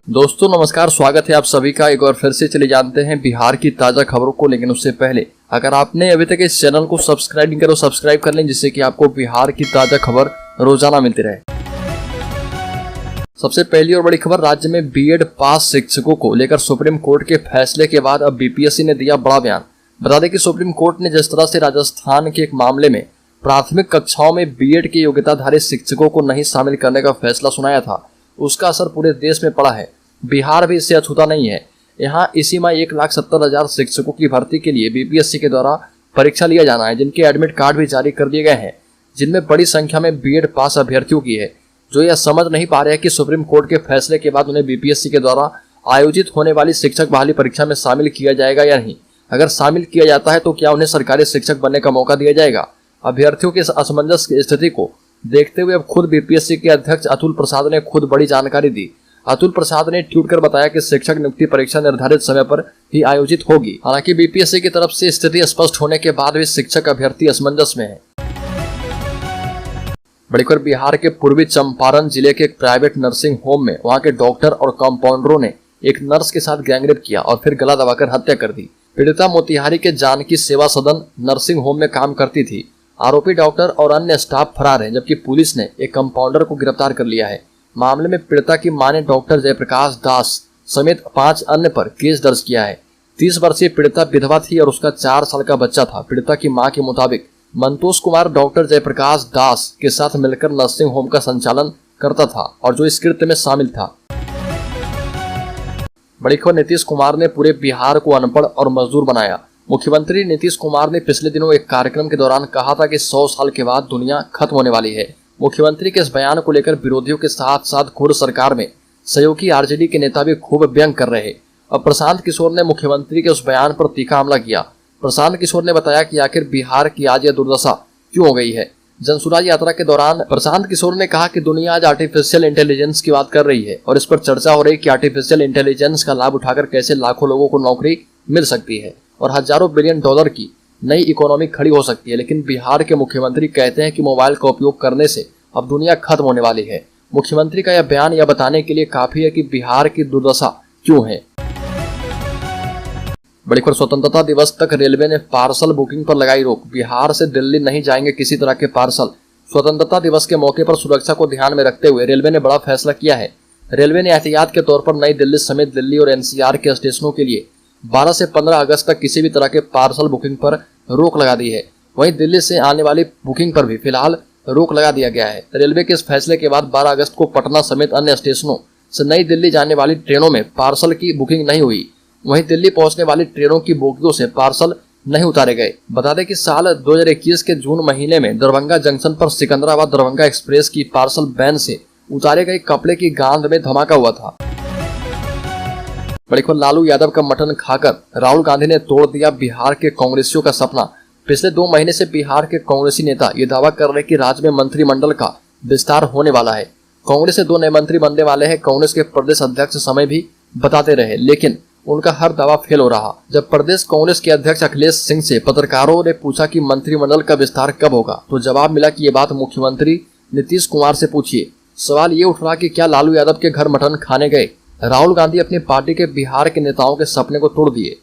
दोस्तों नमस्कार, स्वागत है आप सभी का एक बार फिर से। चले जानते हैं बिहार की ताज़ा खबरों को, लेकिन उससे पहले अगर आपने अभी तक इस चैनल को सब्सक्राइब नहीं करो सब्सक्राइब कर लें, जिससे कि आपको बिहार की ताज़ा खबर रोजाना मिलती रहे। सबसे पहली और बड़ी खबर, राज्य में बीएड पास शिक्षकों को लेकर सुप्रीम कोर्ट के फैसले के बाद अब बीपीएससी ने दिया बड़ा बयान। बता दें कि सुप्रीम कोर्ट ने जिस तरह से राजस्थान के एक मामले में प्राथमिक कक्षाओं में बीएड की योग्यताधारी शिक्षकों को नहीं शामिल करने का फैसला सुनाया था, उसका असर पूरे देश में पड़ा है। बिहार भी इससे अछूता नहीं है। यहाँ इसी माह 1,70,000 शिक्षकों की भर्ती के लिए बीपीएससी के द्वारा परीक्षा लिया जाना है, जिनके एडमिट कार्ड भी जारी कर दिए गए हैं, जिनमें बड़ी संख्या में बीएड पास अभ्यर्थियों की है, जो यह समझ नहीं पा रहे हैं कि सुप्रीम कोर्ट के फैसले के बाद उन्हें बीपीएससी के द्वारा आयोजित होने वाली शिक्षक बहाली परीक्षा में शामिल किया जाएगा या नहीं। अगर शामिल किया जाता है तो क्या उन्हें सरकारी शिक्षक बनने का मौका दिया जाएगा। अभ्यर्थियों के असमंजस की स्थिति को देखते हुए अब खुद बीपीएससी के अध्यक्ष अतुल प्रसाद ने खुद बड़ी जानकारी दी। अतुल प्रसाद ने ट्वीट कर बताया कि शिक्षक नियुक्ति परीक्षा निर्धारित समय पर ही आयोजित होगी। हालांकि बीपीएससी की तरफ से स्थिति स्पष्ट होने के बाद भी शिक्षक अभ्यर्थी असमंजस में है। बड़ी खबर, बिहार के पूर्वी चंपारण जिले के एक प्राइवेट नर्सिंग होम में वहां के डॉक्टर और कंपाउंडरों ने एक नर्स के साथ गैंगरेप किया और फिर गला दबाकर हत्या कर दी। पीड़िता मोतिहारी के जानकी सेवा सदन नर्सिंग होम में काम करती थी। आरोपी डॉक्टर और अन्य स्टाफ फरार हैं, जबकि पुलिस ने एक कंपाउंडर को गिरफ्तार कर लिया है। मामले में पीड़िता की मां ने डॉक्टर जयप्रकाश दास समेत 5 अन्य पर केस दर्ज किया है। 30 वर्षीय पीड़िता विधवा थी और उसका 4 साल का बच्चा था। पीड़िता की मां के मुताबिक मंतोष कुमार डॉक्टर जयप्रकाश दास के साथ मिलकर नर्सिंग होम का संचालन करता था और जो इस कृत्य में शामिल था। बड़ी खबर, नीतीश कुमार ने पूरे बिहार को अनपढ़ और मजदूर बनाया। मुख्यमंत्री नीतीश कुमार ने पिछले दिनों एक कार्यक्रम के दौरान कहा था कि 100 साल के बाद दुनिया खत्म होने वाली है। मुख्यमंत्री के इस बयान को लेकर विरोधियों के साथ साथ खुद सरकार में सहयोगी आरजेडी के नेता भी खूब व्यंग कर रहे। अब प्रशांत किशोर ने मुख्यमंत्री के उस बयान पर तीखा हमला किया। प्रशांत किशोर ने बताया कि आखिर बिहार की आज यह दुर्दशा क्यों हो गई है। जनसुराज यात्रा के दौरान प्रशांत किशोर ने कहा कि दुनिया आज आर्टिफिशियल इंटेलिजेंस की बात कर रही है और इस पर चर्चा हो रही कि आर्टिफिशियल इंटेलिजेंस का लाभ उठाकर कैसे लाखों लोगों को नौकरी मिल सकती है और हजारों बिलियन डॉलर की नई इकोनॉमी खड़ी हो सकती है। लेकिन बिहार के मुख्यमंत्री कहते हैं कि मोबाइल का उपयोग करने से अब दुनिया खत्म होने वाली है। मुख्यमंत्री का यह बयान यह बताने के लिए काफी है कि बिहार की दुर्दशा क्यों है। बड़ी खबर, स्वतंत्रता दिवस तक रेलवे ने पार्सल बुकिंग पर लगाई रोक। बिहार से दिल्ली नहीं जाएंगे किसी तरह के पार्सल। स्वतंत्रता दिवस के मौके पर सुरक्षा को ध्यान में रखते हुए रेलवे ने बड़ा फैसला किया है। रेलवे ने एहतियात के तौर पर नई दिल्ली समेत दिल्ली और एनसीआर के स्टेशनों के लिए 12 से 15 अगस्त तक किसी भी तरह के पार्सल बुकिंग पर रोक लगा दी है। वहीं दिल्ली से आने वाली बुकिंग पर भी फिलहाल रोक लगा दिया गया है। रेलवे के इस फैसले के बाद 12 अगस्त को पटना समेत अन्य स्टेशनों से नई दिल्ली जाने वाली ट्रेनों में पार्सल की बुकिंग नहीं हुई। वहीं दिल्ली पहुंचने वाली ट्रेनों की बोगियों से पार्सल नहीं उतारे गए। बता दें कि साल 2021 के जून महीने में दरभंगा जंक्शन पर सिकंदराबाद दरभंगा एक्सप्रेस की पार्सल वैन से उतारे गए कपड़े की गांध में धमाका हुआ था। बड़ी खबर, लालू यादव का मटन खाकर राहुल गांधी ने तोड़ दिया बिहार के कांग्रेसियों का सपना। पिछले 2 महीने से बिहार के कांग्रेसी नेता ये दावा कर रहे कि राज्य में मंत्रिमंडल का विस्तार होने वाला है। कांग्रेस से 2 नए मंत्री बनने वाले हैं। कांग्रेस के प्रदेश अध्यक्ष समय भी बताते रहे, लेकिन उनका हर दावा फेल हो रहा। जब प्रदेश कांग्रेस के अध्यक्ष अखिलेश सिंह से पत्रकारों ने पूछा कि मंत्रिमंडल का विस्तार कब होगा, तो जवाब मिला कि ये बात मुख्यमंत्री नीतीश कुमार से पूछिए। सवाल ये उठ रहा कि क्या लालू यादव के घर मटन खाने गए राहुल गांधी अपनी पार्टी के बिहार के नेताओं के सपने को तोड़ दिए।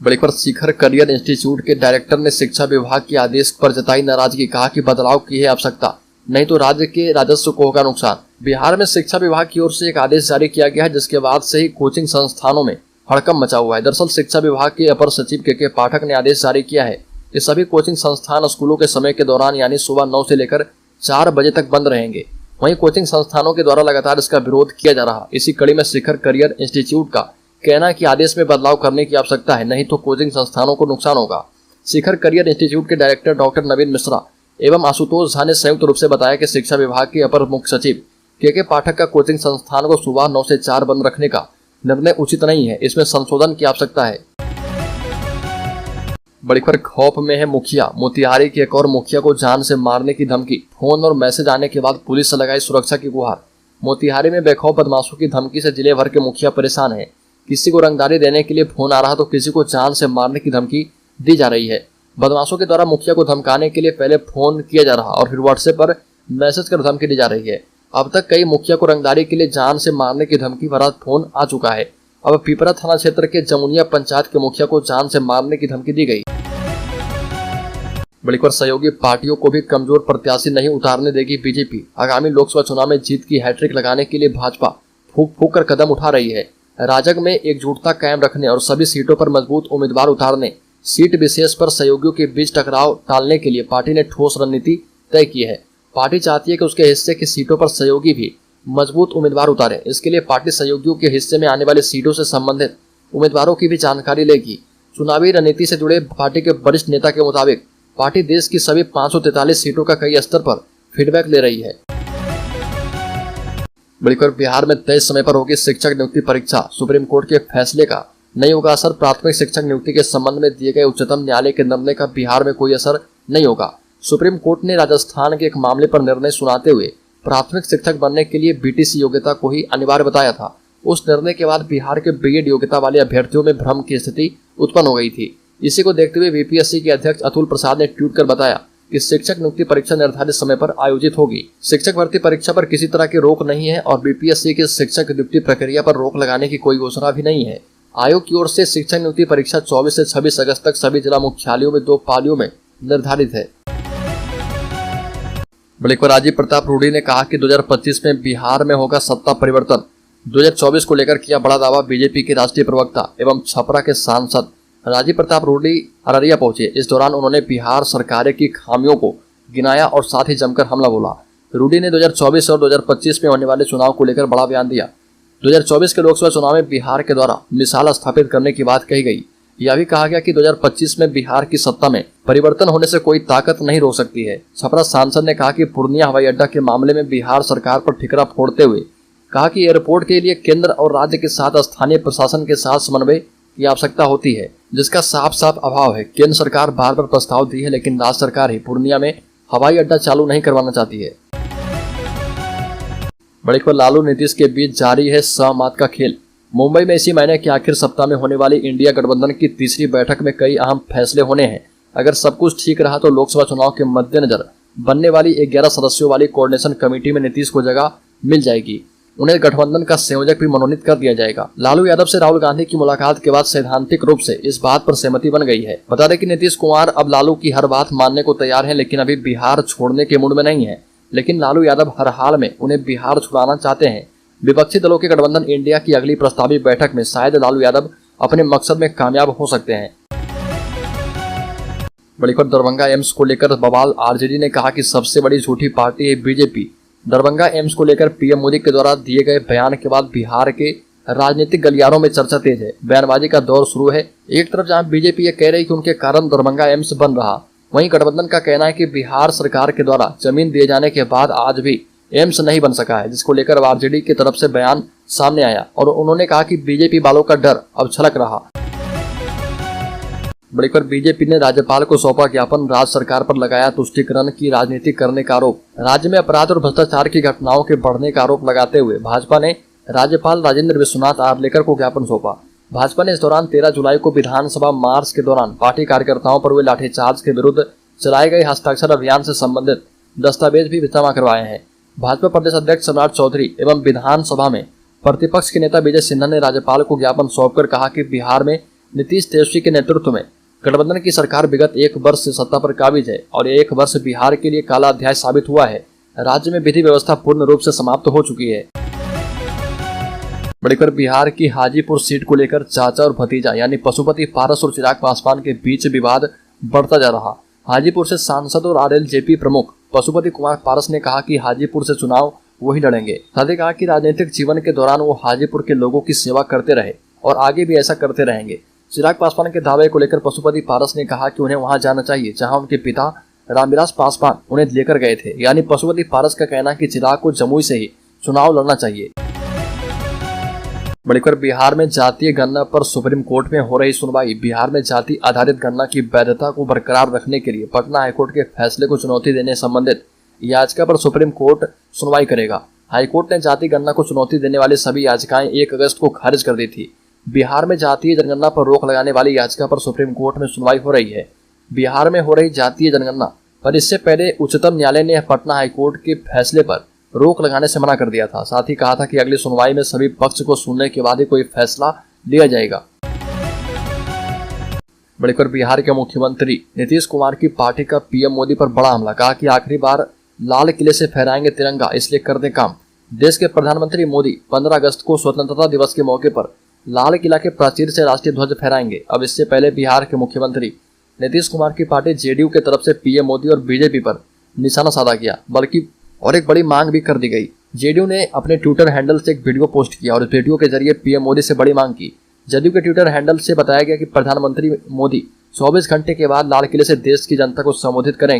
बड़ी खबर, शिखर करियर इंस्टीट्यूट के डायरेक्टर ने शिक्षा विभाग के आदेश पर जताई नाराजगी। कहा कि बदलाव की है आवश्यकता, नहीं तो राज्य के राजस्व को होगा नुकसान। बिहार में शिक्षा विभाग की ओर से एक आदेश जारी किया गया है, जिसके बाद से ही कोचिंग संस्थानों में हड़कंप मचा हुआ है। दरअसल शिक्षा विभाग के अपर सचिव के पाठक ने आदेश जारी किया है कि सभी कोचिंग संस्थान स्कूलों के समय के दौरान यानी सुबह 9 से लेकर 4 बजे तक बंद रहेंगे। वहीं कोचिंग संस्थानों के द्वारा लगातार इसका विरोध किया जा रहा। इसी कड़ी में शिखर करियर इंस्टीट्यूट का कहना है कि आदेश में बदलाव करने की आवश्यकता है, नहीं तो कोचिंग संस्थानों को नुकसान होगा। शिखर करियर इंस्टीट्यूट के डायरेक्टर डॉक्टर नवीन मिश्रा एवं आशुतोष झा ने संयुक्त रूप से बताया कि शिक्षा विभाग के अपर मुख्य सचिव के पाठक का कोचिंग संस्थान को सुबह 9 से 4 बंद रखने का निर्णय उचित नहीं है, इसमें संशोधन की आवश्यकता है। बड़ी खबर, खौफ में है मुखिया। मोतिहारी के एक और मुखिया को जान से मारने की धमकी। फोन और मैसेज आने के बाद पुलिस से लगाई सुरक्षा की गुहार। मोतिहारी में बेखौफ बदमाशों की धमकी से जिले भर के मुखिया परेशान है। किसी को रंगदारी देने के लिए फोन आ रहा तो किसी को जान से मारने की धमकी दी जा रही है। बदमाशों के द्वारा मुखिया को धमकाने के लिए पहले फोन किया जा रहा और फिर व्हाट्सएप पर मैसेज कर धमकी दी जा रही है। अब तक कई मुखिया को रंगदारी के लिए जान से मारने की धमकी भरा फोन आ चुका है। अब पिपरा थाना क्षेत्र के जमुनिया पंचायत के मुखिया को जान से मारने की धमकी दी गई। बड़ी खबर, सहयोगी पार्टियों को भी कमजोर प्रत्याशी नहीं उतारने देगी बीजेपी। आगामी लोकसभा चुनाव में जीत की हैट्रिक लगाने के लिए भाजपा फूंक फूंक कर कदम उठा रही है। राजग में एकजुटता कायम रखने और सभी सीटों पर मजबूत उम्मीदवार उतारने, सीट विशेष पर सहयोगियों के बीच टकराव टालने के लिए पार्टी ने ठोस रणनीति तय की है। पार्टी चाहती है कि उसके हिस्से की सीटों पर सहयोगी भी मजबूत उम्मीदवार उतारे। इसके लिए पार्टी सहयोगियों के हिस्से में आने वाले सीटों से संबंधित उम्मीदवारों की भी जानकारी लेगी। चुनावी रणनीति से जुड़े पार्टी के वरिष्ठ नेता के मुताबिक पार्टी देश की सभी 543 सीटों का कई स्तर पर फीडबैक ले रही है। बड़ी खबर, बिहार में तय समय पर होगी शिक्षक नियुक्ति परीक्षा। सुप्रीम कोर्ट के फैसले का नहीं होगा असर। प्राथमिक शिक्षक नियुक्ति के संबंध में दिए गए उच्चतम न्यायालय के निर्णय का बिहार में कोई असर नहीं होगा। सुप्रीम कोर्ट ने राजस्थान के एक मामले पर निर्णय सुनाते हुए प्राथमिक शिक्षक बनने के लिए बीटीसी योग्यता को ही अनिवार्य बताया था। उस निर्णय के बाद बिहार के बीएड योग्यता वाले अभ्यर्थियों में भ्रम की स्थिति उत्पन्न हो गई थी। इसी को देखते हुए बीपीएससी के अध्यक्ष अतुल प्रसाद ने ट्वीट कर बताया कि शिक्षक नियुक्ति परीक्षा निर्धारित समय पर आयोजित होगी। शिक्षक भर्ती परीक्षा पर किसी तरह की रोक नहीं है और बीपीएससी की शिक्षक नियुक्ति प्रक्रिया पर रोक लगाने की कोई घोषणा भी नहीं है। आयोग की ओर से शिक्षक नियुक्ति परीक्षा 24 से 26 अगस्त तक सभी जिला मुख्यालयों में 2 पालियों में निर्धारित है। बड़ी खबर, राजीव प्रताप रूडी ने कहा कि 2025 में बिहार में होगा सत्ता परिवर्तन। 2024 को लेकर किया बड़ा दावा बीजेपी के राष्ट्रीय प्रवक्ता एवं छपरा के सांसद राजीव प्रताप रूडी अररिया पहुंचे। इस दौरान उन्होंने बिहार सरकार की खामियों को गिनाया और साथ ही जमकर हमला बोला। रूडी ने 2024 और 2025 में होने वाले चुनाव को लेकर बड़ा बयान दिया। 2024 के लोकसभा चुनाव में बिहार के द्वारा मिसाल स्थापित करने की बात कही गई। यह भी कहा गया कि 2025 में बिहार की सत्ता में परिवर्तन होने से कोई ताकत नहीं रोक सकती है। छपरा सांसद ने कहा कि पूर्णिया हवाई अड्डा के मामले में बिहार सरकार पर ठिकरा फोड़ते हुए कहा कि एयरपोर्ट के लिए केंद्र और राज्य के साथ स्थानीय प्रशासन के साथ समन्वय की आवश्यकता होती है, जिसका साफ साफ अभाव है। केंद्र सरकार बार बार प्रस्ताव दी है, लेकिन राज्य सरकार ही पूर्णिया में हवाई अड्डा चालू नहीं करवाना चाहती है। बड़ी खबर, लालू नीतीश के बीच जारी है सहमत का खेल। मुंबई में इसी महीने के आखिर सप्ताह में होने वाली इंडिया गठबंधन की तीसरी बैठक में कई अहम फैसले होने हैं। अगर सब कुछ ठीक रहा तो लोकसभा चुनाव के मद्देनजर बनने वाली 11 सदस्यों वाली कोऑर्डिनेशन कमेटी में नीतीश को जगह मिल जाएगी। उन्हें गठबंधन का संयोजक भी मनोनीत कर दिया जाएगा। लालू यादव से राहुल गांधी की मुलाकात के बाद सैद्धांतिक रूप से इस बात पर सहमति बन गई है। बता दें कि नीतीश कुमार अब लालू की हर बात मानने को तैयार हैं, लेकिन अभी बिहार छोड़ने के मूड में नहीं है। लेकिन लालू यादव हर हाल में उन्हें बिहार छुड़ाना चाहते हैं। विपक्षी दलों के गठबंधन इंडिया की अगली प्रस्तावित बैठक में शायद लालू यादव अपने मकसद में कामयाब हो सकते हैं। बड़ी खबर, दरभंगा एम्स को लेकर बवाल। आरजेडी ने कहा कि सबसे बड़ी झूठी पार्टी है बीजेपी। दरभंगा एम्स को लेकर पीएम मोदी के द्वारा दिए गए बयान के बाद बिहार के राजनीतिक गलियारों में चर्चा तेज है। बयानबाजी का दौर शुरू है। एक तरफ जहां बीजेपी ये कह रही कि उनके कारण दरभंगा एम्स बन रहा, वहीं गठबंधन का कहना है कि बिहार सरकार के द्वारा जमीन दिए जाने के बाद आज भी एम्स नहीं बन सका है, जिसको लेकर आरजेडी की तरफ से बयान सामने आया और उन्होंने कहा कि बीजेपी वालों का डर अब छलक रहा। बड़ी खबर, बीजेपी ने राज्यपाल को सौंपा ज्ञापन। राज्य सरकार पर लगाया तुष्टीकरण की राजनीति करने का आरोप। राज्य में अपराध और भ्रष्टाचार की घटनाओं के बढ़ने का आरोप लगाते हुए भाजपा ने राज्यपाल राजेंद्र विश्वनाथ आर्लेकर को ज्ञापन सौंपा। भाजपा ने इस दौरान 13 जुलाई को विधानसभा मार्च के दौरान पार्टी कार्यकर्ताओं पर हुए लाठीचार्ज के विरुद्ध चलाए गए हस्ताक्षर अभियान से संबंधित दस्तावेज भी जमा करवाए हैं। भाजपा प्रदेश अध्यक्ष सम्राट चौधरी एवं विधानसभा में प्रतिपक्ष के नेता विजय सिन्हा ने राज्यपाल को ज्ञापन सौंपकर कहा कि बिहार में नीतीश तेजस्वी के नेतृत्व में गठबंधन की सरकार विगत 1 वर्ष से सत्ता पर काबिज है और 1 वर्ष बिहार के लिए काला अध्याय साबित हुआ है। राज्य में विधि व्यवस्था पूर्ण रूप से समाप्त हो चुकी है। बड़ी खबर, बिहार की हाजीपुर सीट को लेकर चाचा और भतीजा यानी पशुपति पारस और चिराग पासवान के बीच विवाद बढ़ता जा रहा। हाजीपुर से सांसद और आरएलजेपी प्रमुख पशुपति कुमार पारस ने कहा कि हाजीपुर से चुनाव वही लड़ेंगे। साथ ही कहा कि राजनीतिक जीवन के दौरान वो हाजीपुर के लोगों की सेवा करते रहे और आगे भी ऐसा करते रहेंगे। चिराग पासवान के दावे को लेकर पशुपति पारस ने कहा कि उन्हें वहां जाना चाहिए जहां उनके पिता रामविलास पासवान उन्हें लेकर गए थे। यानी पशुपति पारस का कहना है कि चिराग को जमुई से ही चुनाव लड़ना चाहिए। बड़ी खबर, बिहार में जातीय गणना पर सुप्रीम कोर्ट में हो रही सुनवाई। बिहार में जाति आधारित गणना की वैधता को बरकरार रखने के लिए पटना हाईकोर्ट के फैसले को चुनौती देने संबंधित याचिका पर सुप्रीम कोर्ट सुनवाई करेगा। हाईकोर्ट ने जाति गणना को चुनौती देने वाली सभी याचिकाएं 1 अगस्त को खारिज कर दी थी। बिहार में जातीय जनगणना पर रोक लगाने वाली याचिका पर सुप्रीम कोर्ट में सुनवाई हो रही है। बिहार में हो रही जातीय जनगणना पर इससे पहले उच्चतम न्यायालय ने पटना हाईकोर्ट के फैसले पर रोक लगाने से मना कर दिया था। साथ ही कहा था कि अगली सुनवाई में सभी पक्ष को सुनने के बाद ही कोई फैसला लिया जाएगा। बढ़कर बिहार के मुख्यमंत्री नीतीश कुमार की पार्टी का पीएम मोदी पर बड़ा हमला। कहा कि आखिरी बार लाल किले से फहराएंगे तिरंगा, इसलिए कर दे काम। देश के प्रधानमंत्री मोदी 15 अगस्त को स्वतंत्रता दिवस के मौके पर लाल किला के प्राचीर से राष्ट्रीय ध्वज फहराएंगे। अब इससे पहले बिहार के मुख्यमंत्री नीतीश कुमार की पार्टी जेडीयू की तरफ से पीएम मोदी और बीजेपी पर निशाना साधा किया, बल्कि और एक बड़ी मांग भी कर दी गई। जेडीयू ने अपने ट्विटर हैंडल से एक वीडियो पोस्ट किया और इस वीडियो के जरिए पीएम मोदी से बड़ी मांग की। जदयू के ट्विटर हैंडल से बताया गया कि प्रधानमंत्री मोदी 24 घंटे के बाद लाल किले से देश की जनता को संबोधित करेंगे।